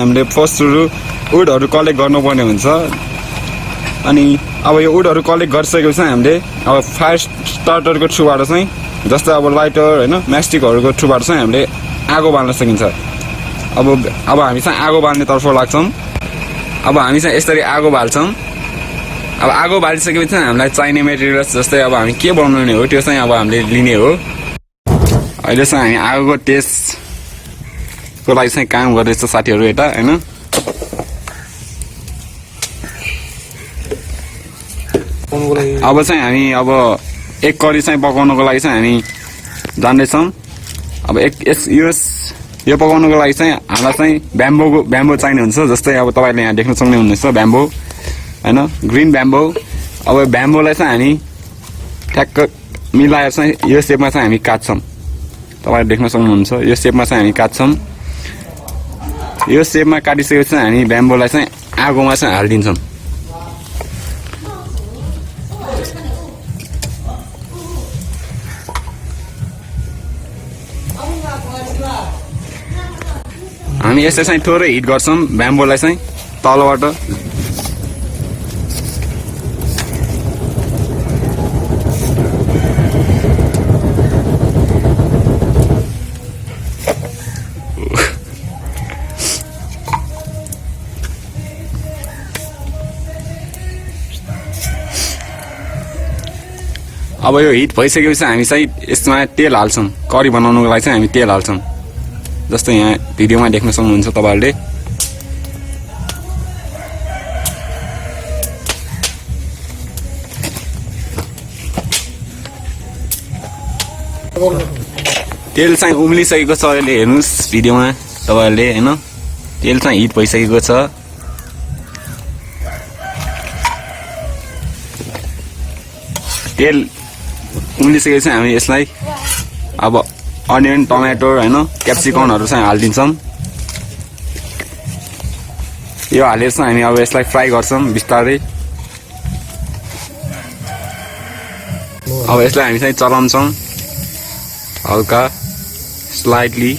हामीले फर्स्टहरु वुडहरु कलेक्ट गर्नुपर्ने हुन्छ अनि अब यो वुडहरु कलेक्ट गरिसकेपछि हामीले अब फायर स्टार्टरको थ्रुबाट चाहिँ जस्तै अब लाइटर हैन म्यास्टिकहरुको थ्रुबाट चाहिँ हामीले आगो बाल्न सकिन्छ अब हामी चाहिँ आगो बाल्ने तर्फ लाग्छौं अब हामी चाहिँ यसरी आगो बाल्छौं अब आगो बालिसकेपछि चाहिँ हामीलाई चाहिने मेटेरियल्स जस्तै अब हामी के बनाउने हो त्यो चाहिँ अब हामीले लिने हो अहिले चाहिँ हामी आगोको टेस्ट को लागि चाहिँ काम गर्दैछ साथीहरु यता हैन अब चाहिँ हामी अब एक करी चाहिँ पकाउनको लागि चाहिँ हामी जान्दैछौं अब यो पकाउनको लागि चाहिँ हामीलाई चाहिँ ब्याम्बो चाहिने हुन्छ जस्तै अब तपाईले यहाँ देख्न सक्नुहुनेछ ब्याम्बो हैन ग्रीन ब्याम्बो अब ब्याम्बोलाई चाहिँ हामी ठ्याक्क मिलाएर चाहिँ यो शेपमा चाहिँ हामी काट्छौं तपाईले देख्न सक्नुहुन्छ यो शेपमा चाहिँ हामी काट्छौं यो शेपमा काटिसकेपछि हामी ब्याम्बोलाई चाहिँ आगोमा चाहिँ हाल्दिन्छौं हामी यसै चाहिँ थोरै हिट गर्छौं ब्याम्बोलाई चाहिँ तलबाट अब यो हिट भइसकेपछि हामी चाहिँ यसमा तेल हाल्छौं करी बनाउनको लागि चाहिँ हामी तेल हाल्छौं जस्तै यहाँ भिडियोमा देख्न सक्नुहुन्छ तपाईहरुले तेल चाहिँ उम्लिसकेको छ अहिले हेर्नुस् भिडियोमा तपाईहरुले हैन तेल चाहिँ हिट भइसकेको छ तेल उम्लिसकेपछि हामी यसलाई अब अनियन टमेटो हैन क्याप्सिकमहरु चाहिँ हाल्दिन्छौं यो हालेर चाहिँ हामी अब यसलाई फ्राई गर्छौं बिस्तारै अब यसलाई हामी चाहिँ चलाउँछौं हल्का स्लाइटली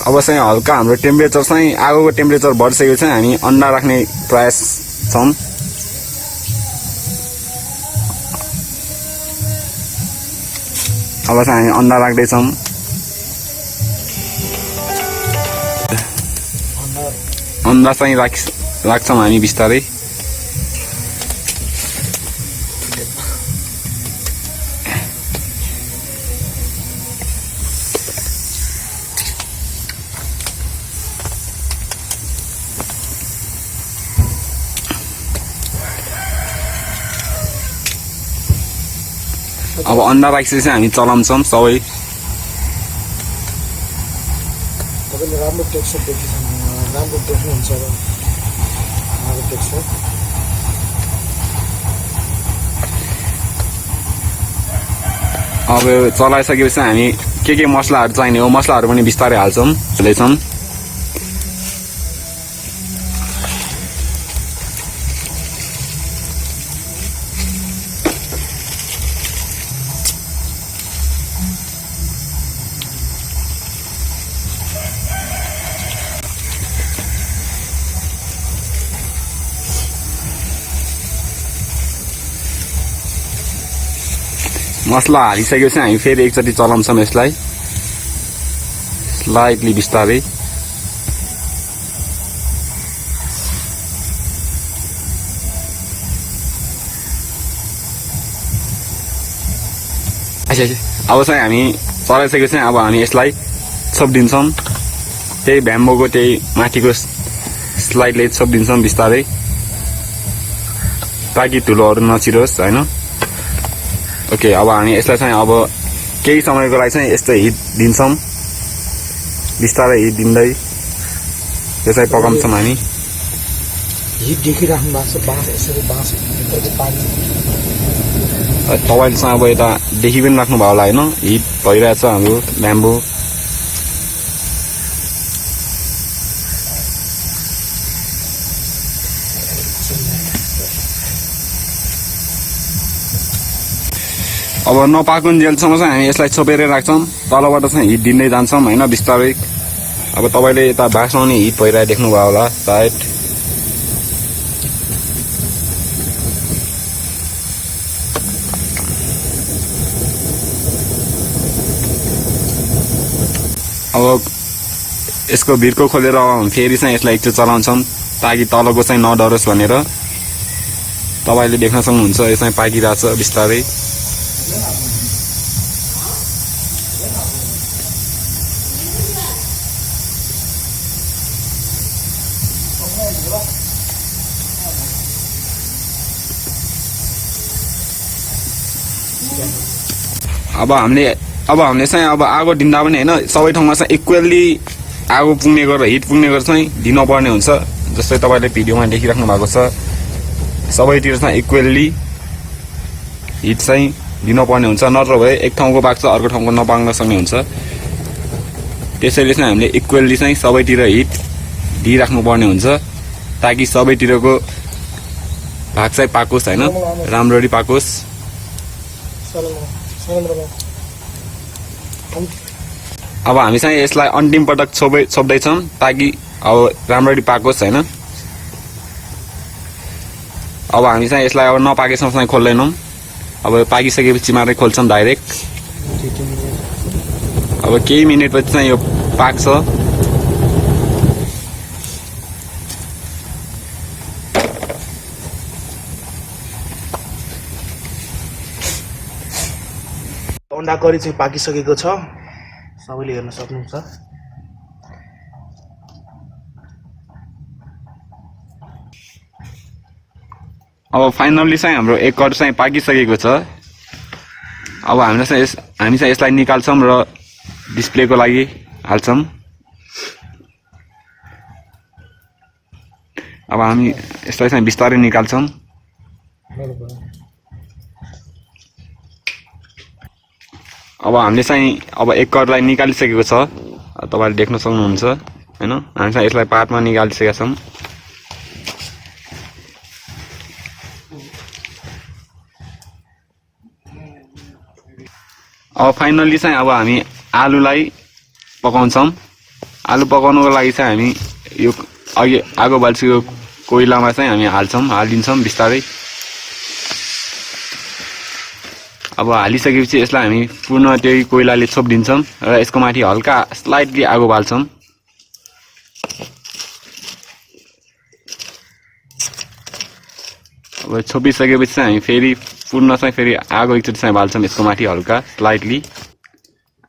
अब चाहिँ हल्का हाम्रो टेम्परेचर चाहिँ आगोको टेम्परेचर बढिसकेको छ हामी अन्डा राख्ने प्रयास छौं अब चाहिँ हामी अन्डा राख्दै छौं अन्डा चाहिँ राख्छौं हामी बिस्तारै अब अन्डा राखिसकेपछि हामी चलाउँछौं सबै तपाईले राम्रो टेक्सचर राम्रो देख्नुहुन्छ र राम्रो टेक्सचर अब चलाइसकेपछि हामी के मसलाहरु चाहिने हो मसलाहरु पनि बिस्तारै हाल्छौं हाल्दैछौं मसला हालिसकेपछि हामी फेरि एकचोटी चलाउँछौं यसलाई स्लाइटली बिस्तारै अब चाहिँ हामी चलाइसकेपछि अब हामी यसलाई छोप्दिन्छौं त्यही ब्याम्बोको त्यही माथिको स्लाइडले छोप्दिन्छौं बिस्तारै ताकि धुलोहरु नछिरोस् हैन ओके अब हामी यसलाई चाहिँ अब केही समयको लागि चाहिँ यस्तो हिट दिन्छौं बिस्तारै हिट दिँदै त्यसलाई पकाउँछौं हामी हिट देखिराख्नु भएको छ बाँस यसरी बाँस भित्रको पानी तपाईले चाहिँ अब यता देखि पनि राख्नु भयो होला हैन हिट भइरहेछ हाम्रो ब्याम्बो अब नपाकुन्जेलसम्म चाहिँ हामी यसलाई छोपेर राख्छौँ तलबाट चाहिँ हिट दिँदै जान्छौँ होइन बिस्तारै अब तपाईँले यता भागमा पनि हिट भइरहेको देख्नुभयो होला सायद अब यसको भिरको खोलेर फेरि चाहिँ यसलाई एकचोटि चलाउँछौँ ताकि तलको चाहिँ नडरोस् भनेर तपाईँले देख्न सक्नुहुन्छ यो चाहिँ पाकिरहेछ बिस्तारै अब हामीले चाहिँ अब आगो दिँदा पनि होइन सबै ठाउँमा चाहिँ इक्वल्ली आगो पुग्ने गरेर हिट पुग्ने गरेर चाहिँ दिनुपर्ने हुन्छ जस्तै तपाईँले भिडियोमा देखिराख्नु भएको छ सबैतिर चाहिँ इक्वल्ली हिट चाहिँ दिनुपर्ने हुन्छ नत्र भए एक ठाउँको पाक्छ अर्को ठाउँको नपाक्न सक्ने हुन्छ त्यसैले चाहिँ हामीले इक्वल्ली चाहिँ सबैतिर हिट दिइराख्नुपर्ने हुन्छ ताकि सबैतिरको भाग चाहिँ पाकोस् होइन राम्ररी पाकोस् अब हामी चाहिँ यसलाई अन्तिम पटक छोप्दैछौँ ताकि अब राम्ररी पाकोस् होइन अब हामी चाहिँ यसलाई अब नपाकेसम्म चाहिँ खोल्दैनौँ अब पाकिसकेपछि मात्रै खोल्छौँ डाइरेक्ट अब केही मिनटपछि चाहिँ यो पाक्छ अन्डा करी चाहिँ पाकिसकेको छ सबैले हेर्न सक्नुहुन्छ अब फाइनल्ली चाहिँ हाम्रो एक कट चाहिँ पाकिसकेको छ अब हामी चाहिँ यसलाई निकाल्छौँ र डिस्प्लेको लागि हाल्छौँ अब हामी यसलाई चाहिँ बिस्तारै निकाल्छौँ अब हामीले चाहिँ अब एक कटलाई निकालिसकेको छ तपाईँले देख्न सक्नुहुन्छ होइन हामी चाहिँ यसलाई पार्टमा निकालिसकेका छौँ अब फाइनल्ली चाहिँ अब हामी आलुलाई पकाउँछौँ आलु पकाउनको लागि चाहिँ हामी यो अघि आगो बाल्छीको कोइलामा चाहिँ हामी हालिदिन्छौँ बिस्तारै अब हालिसकेपछि यसलाई हामी पूर्ण त्यही कोइलाले छोपिदिन्छौँ र यसको माथि हल्का स्लाइटली आगो बाल्छौँ अब छोपिसकेपछि चाहिँ हामी फेरि पूर्ण चाहिँ फेरि आगो एकचोटि चाहिँ बाल्छौँ यसको माथि हल्का स्लाइटली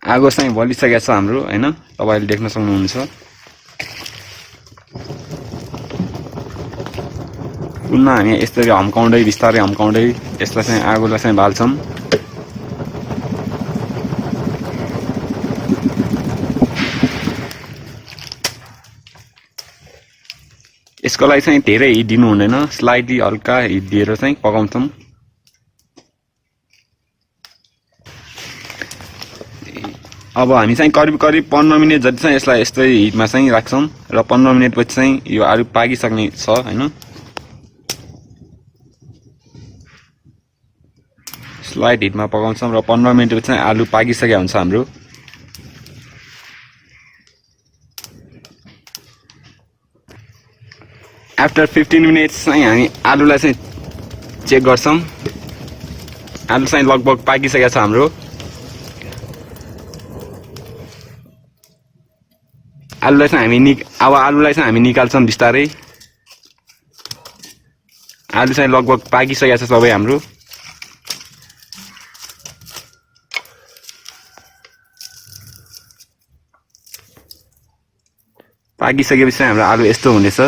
आगो चाहिँ बलिसकेको छ हाम्रो होइन तपाईँले देख्न सक्नुहुन्छ पुनः हामी यसरी हम्काउँदै बिस्तारै हम्काउँदै यसलाई चाहिँ आगोलाई चाहिँ बाल्छौँ यसको लागि चाहिँ धेरै हिट दिनु हुँदैन स्लाइटली हल्का हिट दिएर चाहिँ पकाउँछौँ अब हामी चाहिँ करिब 15 मिनट जति चाहिँ यसलाई यस्तै हिटमा चाहिँ राख्छौँ र 15 मिनटपछि चाहिँ यो आलु पाकिसक्ने छ होइन स्लाइट हिटमा पकाउँछौँ र 15 मिनटपछि चाहिँ आलु पाकिसकेको हुन्छ हाम्रो आफ्टर 15 मिनट्स चाहिँ हामी आलुलाई चाहिँ चेक गर्छौँ आलु चाहिँ लगभग पाकिसकेको छ हाम्रो आलुलाई चाहिँ हामी निकाल्छौँ बिस्तारै आलु चाहिँ लगभग पाकिसकेको छ सबै हाम्रो पाकिसकेपछि चाहिँ हाम्रो आलु यस्तो हुनेछ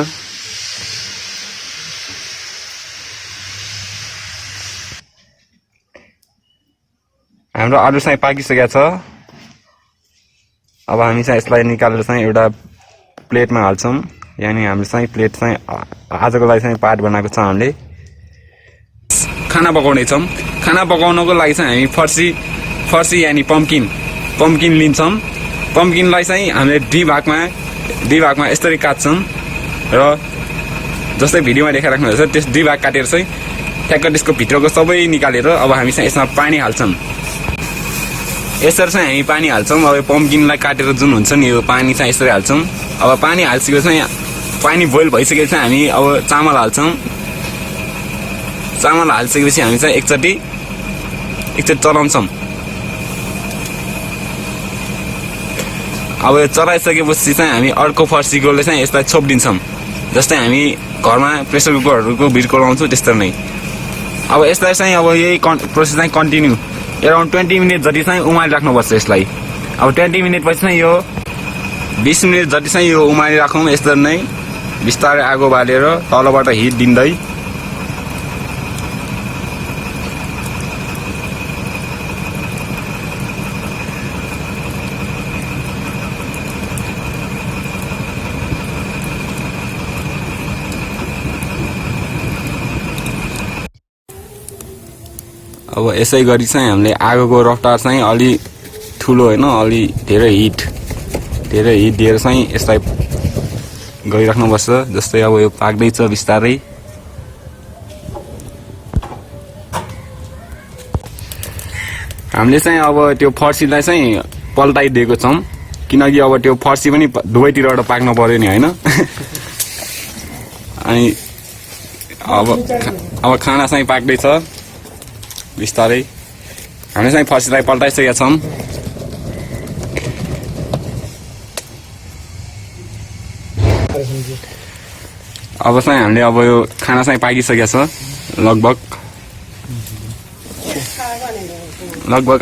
हाम्रो आलु चाहिँ पाकिसकेको छ अब हामी चाहिँ यसलाई निकालेर चाहिँ एउटा प्लेटमा हाल्छौँ यानी हाम्रो चाहिँ प्लेट चाहिँ आजको लागि चाहिँ पार्ट बनाएको छ हामीले खाना पकाउनेछौँ खाना पकाउनको लागि चाहिँ हामी फर्सी यानी पम्किन लिन्छौँ पम्किनलाई चाहिँ हामीले दुई भागमा यसरी काट्छौँ र जस्तै भिडियोमा देखाइराख्नु भएको छ त्यस दुई भाग काटेर चाहिँ ठ्याक्क त्यसको भित्रको सबै निकालेर अब हामी चाहिँ यसमा पानी हाल्छौँ। यसरी चाहिँ हामी पानी हाल्छौँ। अब पम्पकिनलाई काटेर जुन हुन्छ नि यो पानी चाहिँ यसरी हाल्छौँ। अब पानी हालिसकेपछि चाहिँ पानी बोइल भइसकेपछि हामी अब चामल हाल्छौँ। चामल हालिसकेपछि हामी चाहिँ एकचोटि चलाउँछौँ। अब यो चलाइसकेपछि चाहिँ हामी अर्को फर्सीकोले चाहिँ यसलाई छोपिदिन्छौँ। जस्तै हामी घरमा प्रेसर कुकरहरूको भिडको लाउँछौँ त्यस्तो नै। अब यसलाई चाहिँ अब यही प्रोसेस चाहिँ कन्टिन्यू एराउन्ड 20 मिनट जति चाहिँ उमालिराख्नुपर्छ यसलाई। अब 20 मिनटपछि चाहिँ यो 20 मिनट जति चाहिँ यो उमालिराखौँ। यसरी नै बिस्तारै आगो बालेर तलबाट हिट दिँदै अब यसै गरी चाहिँ हामीले आगोको रफ्तार चाहिँ अलि ठुलो होइन अलि धेरै हिट दिएर चाहिँ यसलाई गरिराख्नुपर्छ। जस्तै अब यो पाक्दैछ बिस्तारै। हामीले चाहिँ अब त्यो फर्सीलाई चाहिँ पल्टाइदिएको छौँ किनकि अब त्यो फर्सी पनि दुवैतिरबाट पाक्नु पर्यो नि होइन। अनि अब खाना चाहिँ पाक्दैछ बिस्तारै। हामीले चाहिँ फर्सीलाई पल्टाइसकेका छौँ। अब चाहिँ हामीले अब यो खाना चाहिँ पाकिसकेको छ लगभग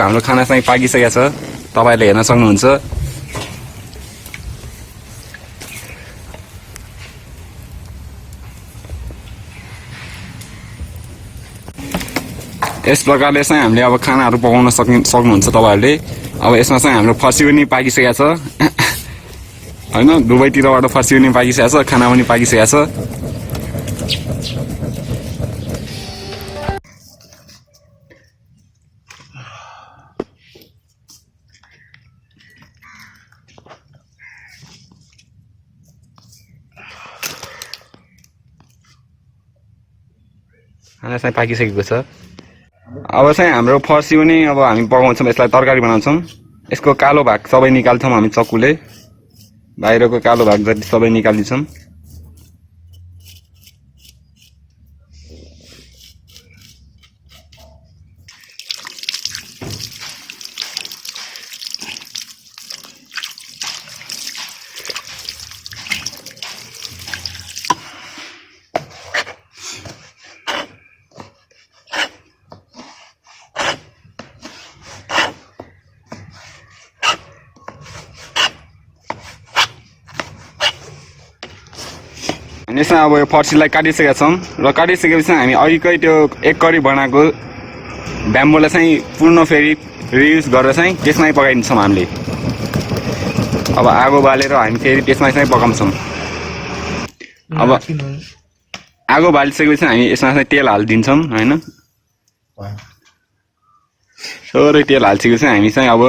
हाम्रो खाना चाहिँ पाकिसकेको छ। तपाईँले हेर्न सक्नुहुन्छ। यस प्रकारले चाहिँ हामीले अब खानाहरू पकाउन सक्नुहुन्छ तपाईँहरूले। अब यसमा चाहिँ हाम्रो फर्सी पनि पाकिसकेको छ होइन। दुवैतिरबाट फर्सी पनि पाकिसकेको छ, खाना पनि पाकिसकेको छ। खाना चाहिँ पाकिसकेको छ। अब चाहिँ हाम्रो फर्सी पनि अब हामी पकाउँछौँ। यसलाई तरकारी बनाउँछौँ। यसको कालो भाग सबै निकाल्छौँ हामी चक्कुले। बाहिरको कालो भाग जति सबै निकालिदिन्छौँ। यसमा अब यो फर्सीलाई काटिसकेका छौँ र काटिसकेपछि हामी अघिकै त्यो एक कडी बनाएको ब्याम्बोलाई चाहिँ पूर्ण फेरि रियुज गरेर चाहिँ त्यसमै पकाइदिन्छौँ हामीले। अब आगो बालेर हामी फेरि त्यसमै चाहिँ पकाउँछौँ। अब आगो बालिसकेपछि हामी यसमा चाहिँ तेल हालिदिन्छौँ होइन। थोरै तेल हालिसकेपछि हामी चाहिँ अब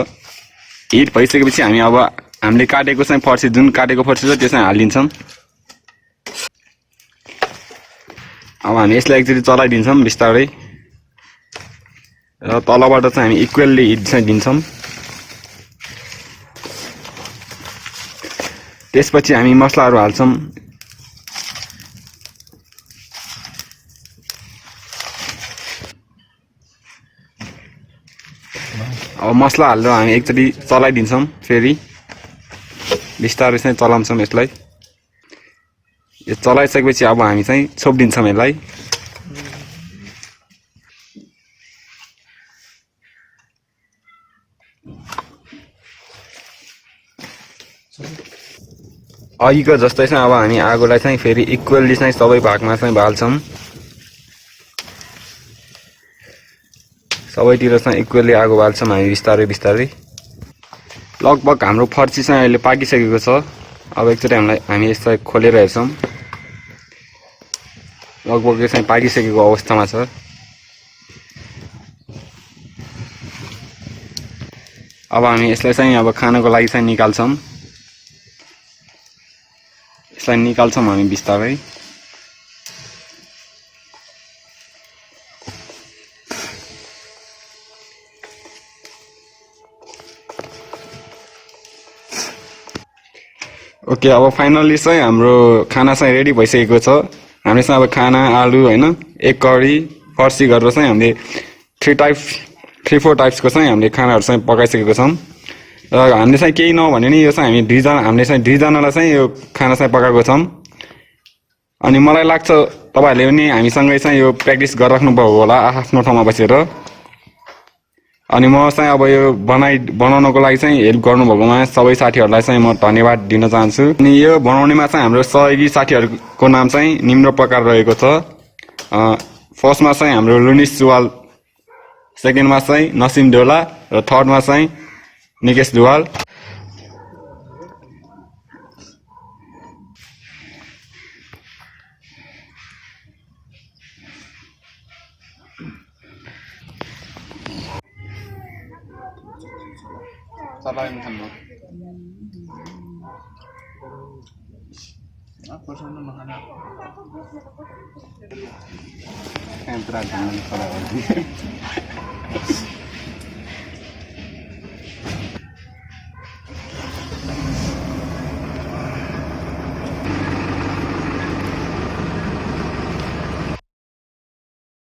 हिट भइसकेपछि हामी अब हामीले काटेको चाहिँ फर्सी जुन काटेको फर्सी छ त्यो चाहिँ हालिदिन्छौँ। अब हामी यसलाई एकचोटि चलाइदिन्छौँ बिस्तारै र तलबाट चाहिँ हामी इक्वल्ली हिट चाहिँ दिन्छौँ। त्यसपछि हामी मसलाहरू हाल्छौँ। अब मसला हालेर हामी एकचोटि चलाइदिन्छौँ। फेरि बिस्तारै चाहिँ चलाउँछौँ यसलाई। यो चलाइसकेपछि अब हामी चाहिँ छोपिदिन्छौँ यसलाई। अघिको जस्तै चाहिँ अब हामी आगोलाई चाहिँ फेरि इक्वल्ली चाहिँ सबै भागमा चाहिँ बाल्छौँ। सबैतिर चाहिँ इक्वल्ली आगो बाल्छौँ हामी बिस्तारै बिस्तारै। लगभग हाम्रो फर्सी चाहिँ अहिले पाकिसकेको छ। अब एकचोटि हामी यसलाई खोलेर हेर्छौँ। लगभग यो चाहिँ पाकिसकेको अवस्थामा छ। अब हामी यसलाई चाहिँ अब खानको लागि चाहिँ निकाल्छौँ। यसलाई निकाल्छौँ हामी बिस्तारै। ओके अब फाइनल्ली चाहिँ हाम्रो खाना चाहिँ रेडी भइसकेको छ हामीले चाहिँ अब खाना आलु होइन एक कडी फर्सी गरेर चाहिँ हामीले 3-4 टाइप्सको चाहिँ हामीले खानाहरू चाहिँ पकाइसकेको छौँ र हामीले चाहिँ केही नभने नि यो चाहिँ हामीले चाहिँ दुईजनालाई चाहिँ यो खाना चाहिँ पकाएको छौँ अनि मलाई लाग्छ तपाईँहरूले पनि हामीसँगै चाहिँ यो प्र्याक्टिस गरिराख्नुभयो होला आफ्नो ठाउँमा बसेर अनि म चाहिँ अब यो बनाउनको लागि चाहिँ हेल्प गर्नुभएकोमा सबै साथीहरूलाई चाहिँ म धन्यवाद दिन चाहन्छु अनि यो बनाउनेमा चाहिँ हाम्रो सहयोगी साथीहरूको नाम चाहिँ निम्न प्रकार रहेको छ फर्स्टमा चाहिँ हाम्रो लुनिस सुवाल सेकेन्डमा चाहिँ नसिम डोला र थर्डमा चाहिँ निकेश दुवाल